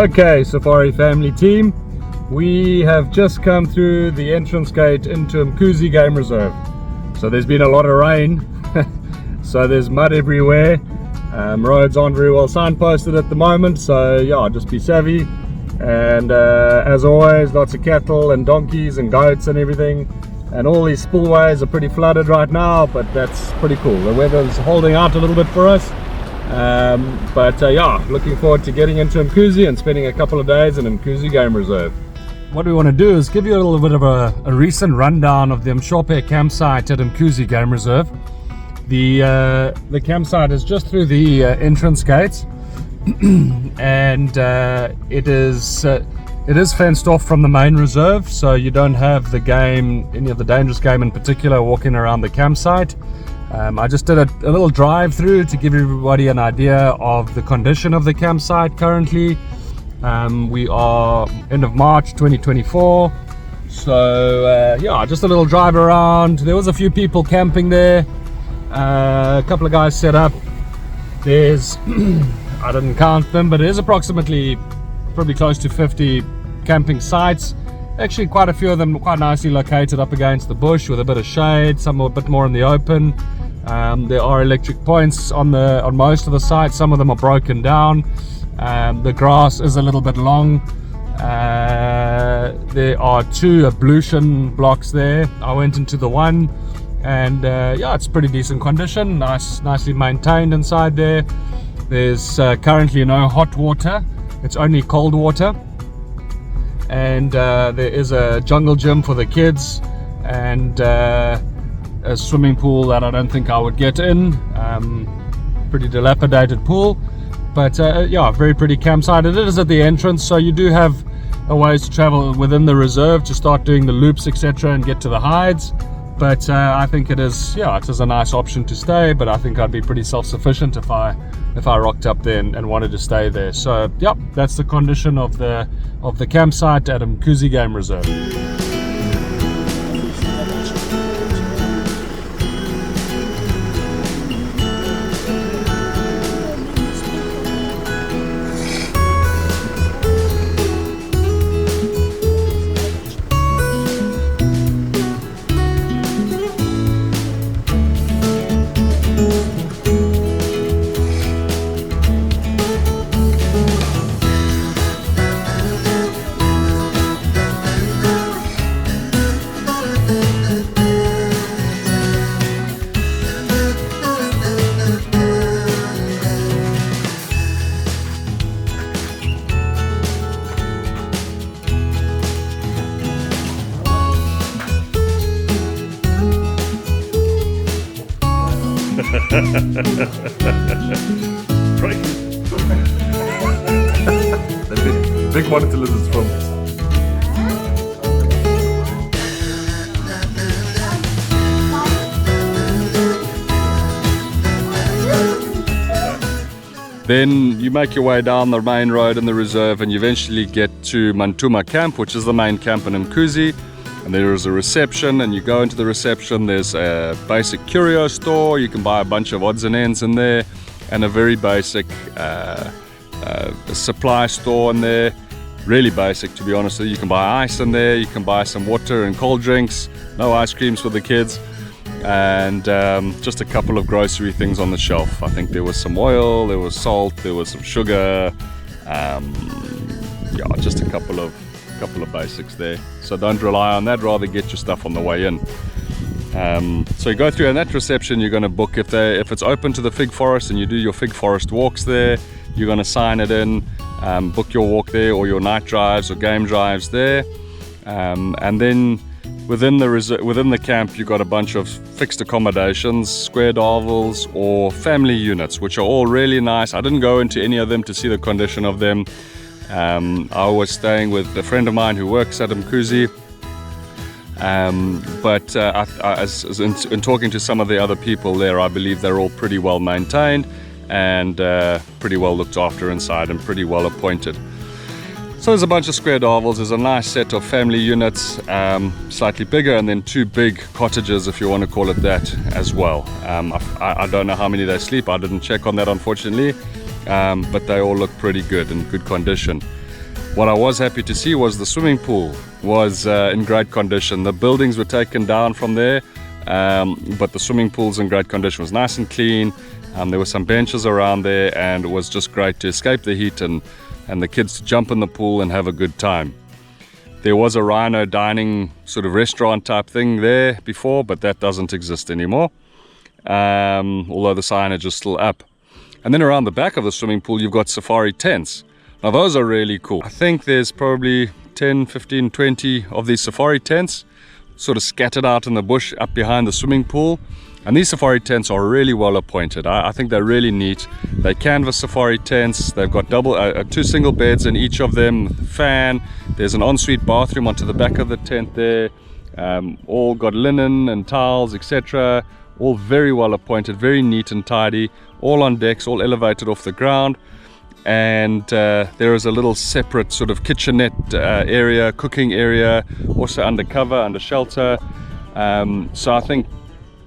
Okay, Safari Family team, we have just come through the entrance gate into Mkhuze Game Reserve. So there's been a lot of rain, so there's mud everywhere. Roads aren't very well signposted at the moment, so yeah, just be savvy. And as always, lots of cattle and donkeys and goats and everything. And all these spillways are pretty flooded right now, but that's pretty cool. The weather's holding out a little bit for us. Yeah, looking forward to getting into Mkuze and spending a couple of days in Mkhuze Game Reserve. What we want to do is give you a little bit of a recent rundown of the Mshope campsite at Mkhuze Game Reserve. The campsite is just through the entrance gates, and it is fenced off from the main reserve, so you don't have any of the dangerous game in particular walking around the campsite. I just did a little drive through to give everybody an idea of the condition of the campsite currently. We are end of March 2024, so yeah, just a little drive around. There was a few people camping there, a couple of guys set up. There's I didn't count them, but there's approximately probably close to 50 camping sites. Actually, quite a few of them quite nicely located up against the bush with a bit of shade, some a bit more in the open. There are electric points on most of the sites. Some of them are broken down. The grass is a little bit long. There are 2 ablution blocks there. I went into the one, and yeah, it's pretty decent condition. Nicely maintained inside there. There's currently no hot water. It's only cold water. And there is a jungle gym for the kids, and a swimming pool that I don't think I would get in. Pretty dilapidated pool, but yeah, very pretty campsite. It is at the entrance, so you do have a ways to travel within the reserve to start doing the loops, etc., and get to the hides. But I think it is a nice option to stay, but I think I'd be pretty self-sufficient if I rocked up there and wanted to stay there. So yep, that's the condition of the campsite at Mkhuze Game Reserve. Right. The big monitor lizards from. Then you make your way down the main road in the reserve, and you eventually get to Mantuma Camp, which is the main camp in Mkhuze. And there is a reception, and you go into the reception. There's a basic curio store. You can buy a bunch of odds and ends in there, and a very basic supply store in there. Really basic, to be honest with you. You can buy ice in there. You can buy some water and cold drinks. No ice creams for the kids. And just a couple of grocery things on the shelf. I think there was some oil, there was salt, there was some sugar. Yeah, just a couple of basics there. So don't rely on that, rather get your stuff on the way in. So you go through, and that reception you're going to book if it's open to the fig forest, and you do your fig forest walks there. You're going to sign it in, book your walk there, or your night drives or game drives there. And then within the camp you've got a bunch of fixed accommodations, square davels or family units, which are all really nice. I didn't go into any of them to see the condition of them. I was staying with a friend of mine who works at Mkuze, but in talking to some of the other people there, I believe they're all pretty well maintained and pretty well looked after inside and pretty well appointed. So there's a bunch of square davels, there's a nice set of family units, slightly bigger, and then 2 big cottages, if you want to call it that, as well. I don't know how many they sleep, I didn't check on that unfortunately. But they all look pretty good, in good condition. What I was happy to see was the swimming pool was in great condition. The buildings were taken down from there, but the swimming pool's in great condition. It was nice and clean. There were some benches around there, and it was just great to escape the heat and the kids to jump in the pool and have a good time. There was a rhino dining sort of restaurant type thing there before, but that doesn't exist anymore, although the signage is still up. And then around the back of the swimming pool, you've got safari tents. Now those are really cool. I think there's probably 10, 15, 20 of these safari tents sort of scattered out in the bush up behind the swimming pool. And these safari tents are really well appointed. I think they're really neat. They canvas safari tents. They've got two single beds in each of them, fan. There's an ensuite bathroom onto the back of the tent there. All got linen and towels, etc. All very well appointed, very neat and tidy. All on decks, all elevated off the ground. And there is a little separate sort of kitchenette area, cooking area, also undercover, under shelter. So I think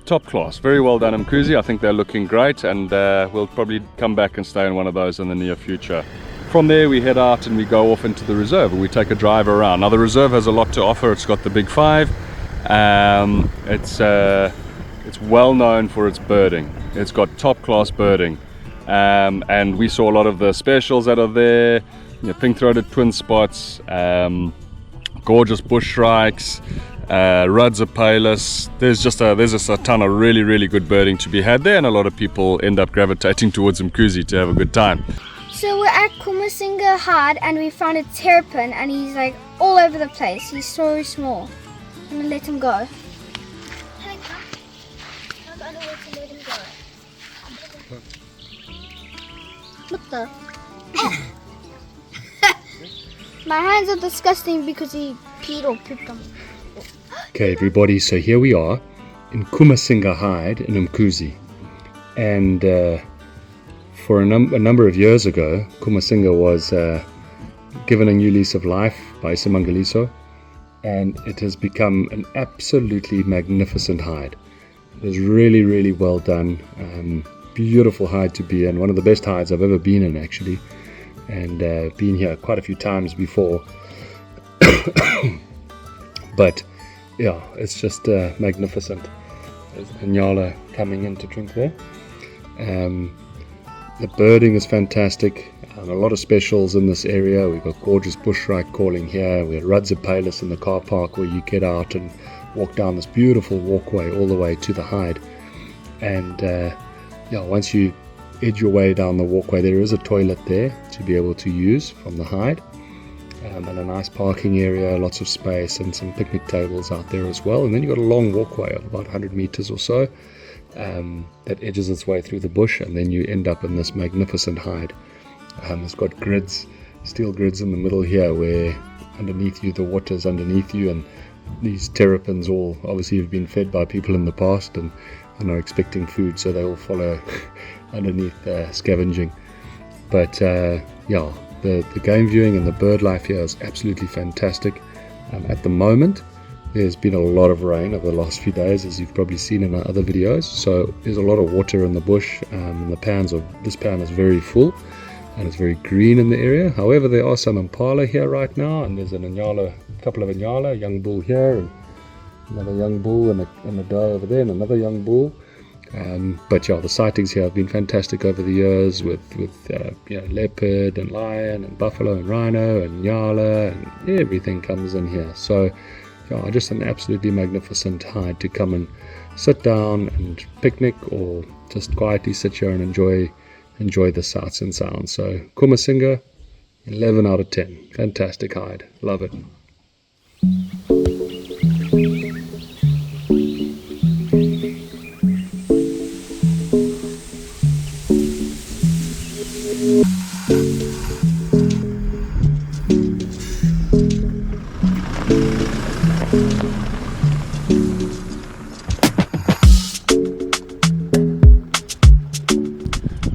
top class, very well done Mkhuze. I think they're looking great, and we'll probably come back and stay in one of those in the near future. From there we head out and we go off into the reserve, and we take a drive around. Now the reserve has a lot to offer. It's got the Big Five. It's well known for its birding. It's got top class birding. And we saw a lot of the specials that are there, pink-throated twin spots, gorgeous bush shrikes, Rud's Palis. There's just a ton of really good birding to be had there, and a lot of people end up gravitating towards Mkhuze to have a good time. So we're at Mkuze Hide and we found a terrapin, and he's like all over the place. He's so small. I'm gonna let him go. Hey, come. I don't know where to let him go. What the? Oh. My hands are disgusting because he peed or pooped on me. Okay everybody, so here we are in Mkuze Hide in Mkhuze, and for a number of years ago Mkuze was given a new lease of life by Isimangaliso, and it has become an absolutely magnificent hide. It is really well done. Beautiful hide to be in, one of the best hides I've ever been in actually, and been here quite a few times before. But yeah, it's just magnificent. There's Nyala coming in to drink there. The birding is fantastic. A lot of specials in this area. We've got gorgeous bushshrike calling here. We have Rud's Palis in the car park where you get out and walk down this beautiful walkway all the way to the hide. And yeah, once you edge your way down the walkway, there is a toilet there to be able to use from the hide, and a nice parking area, lots of space, and some picnic tables out there as well. And then you've got a long walkway of about 100 meters or so that edges its way through the bush, and then you end up in this magnificent hide. It's got grids, steel grids in the middle here, where underneath you the water's underneath you, and these terrapins all obviously have been fed by people in the past and are expecting food, so they all follow underneath scavenging. But yeah, the game viewing and the bird life here is absolutely fantastic. At the moment there's been a lot of rain over the last few days, as you've probably seen in our other videos, so there's a lot of water in the bush, and this pan is very full and it's very green in the area. However, there are some impala here right now, and there's a couple of Inyala, a young bull here, and another young bull and a doe over there, and another young bull. But yeah, the sightings here have been fantastic over the years with leopard and lion and buffalo and rhino and nyala, and everything comes in here. So yeah, just an absolutely magnificent hide to come and sit down and picnic, or just quietly sit here and enjoy the sights and sounds. So Mkuze, 11 out of 10. Fantastic hide. Love it.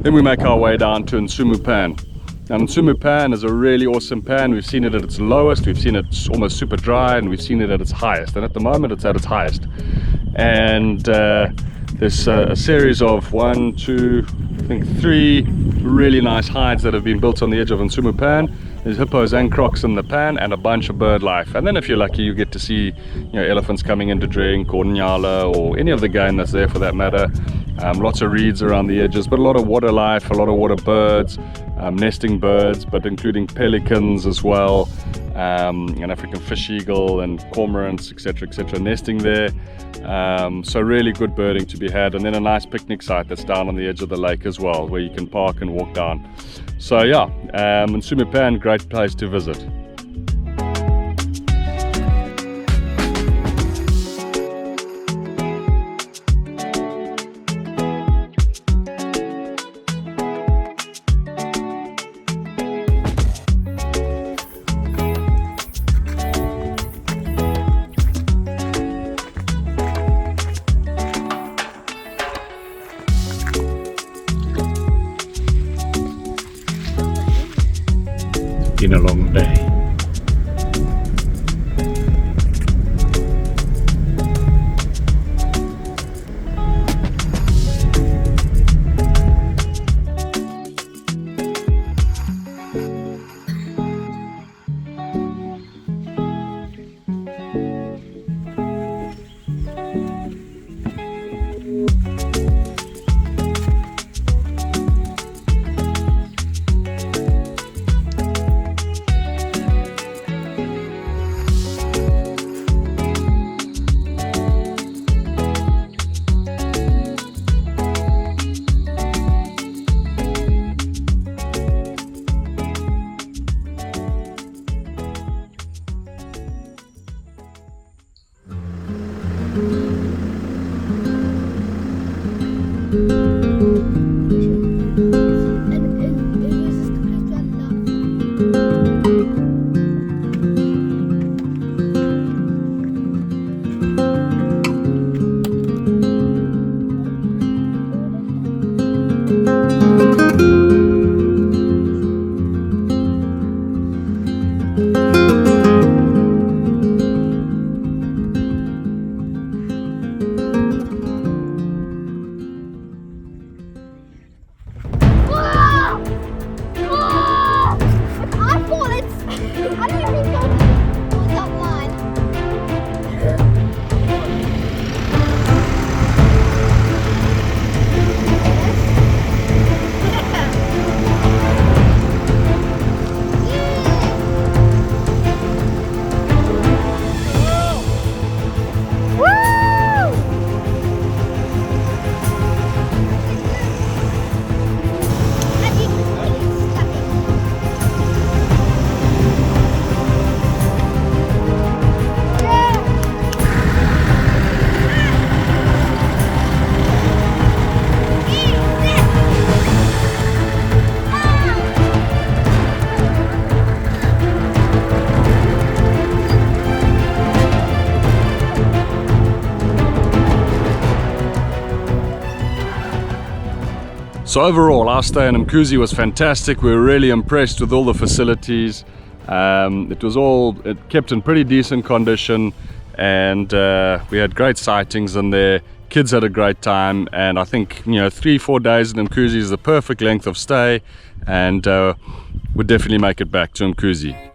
Then we make our way down to Nsumu Pan. Now Nsumu Pan is a really awesome pan. We've seen it at its lowest, we've seen it almost super dry, and we've seen it at its highest. And at the moment it's at its highest. And there's a series of 1, 2, I think 3 really nice hides that have been built on the edge of Nsumu Pan. There's hippos and crocs in the pan, and a bunch of bird life. And then if you're lucky, you get to see, elephants coming in to drink, or nyala, or any of the game that's there for that matter. Lots of reeds around the edges, but a lot of water life, a lot of water birds, nesting birds, but including pelicans as well, an African fish eagle and cormorants, etc., nesting there. So really good birding to be had, and then a nice picnic site that's down on the edge of the lake as well, where you can park and walk down. So yeah, Mkhuze Pan, great place to visit. Been a long day. So overall, our stay in Mkuze was fantastic. We were really impressed with all the facilities. It kept in pretty decent condition, and we had great sightings in there. Kids had a great time, and I think 3-4 days in Mkuze is the perfect length of stay, and would definitely make it back to Mkuze.